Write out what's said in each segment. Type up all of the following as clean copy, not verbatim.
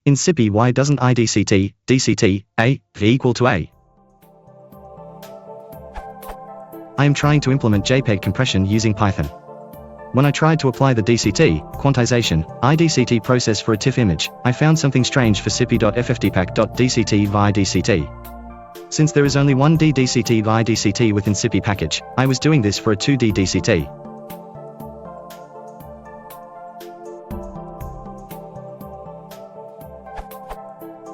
In Scipy, why doesn't Idct, DCT, A, V equal to A? I am trying to implement JPEG compression using Python. When I tried to apply the DCT, quantization, Idct process for a TIFF image, I found something strange for scipy.ffmpeg.dct via DCT. Since there is only one DDCT via DCT within Scipy package, I was doing this for a 2D DCT.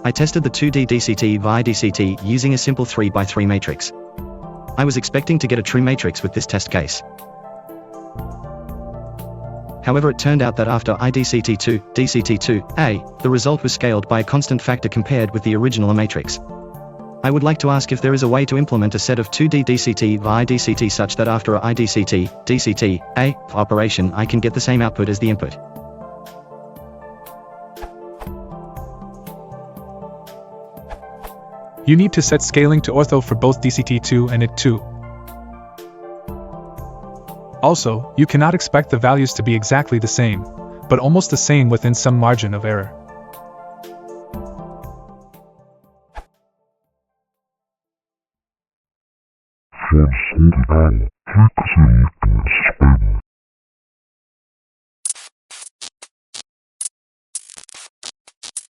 I tested the 2D DCT via DCT using a simple 3x3 matrix. I was expecting to get a true matrix with this test case. However, it turned out that after Idct2, DCT2, the result was scaled by a constant factor compared with the original matrix. I would like to ask if there is a way to implement a set of 2D DCT via DCT such that after a Idct, DCT, operation I can get the same output as the input. You need to set scaling to ortho for both DCT2 and IT2. Also, you cannot expect the values to be exactly the same, but almost the same within some margin of error. For soldering, click the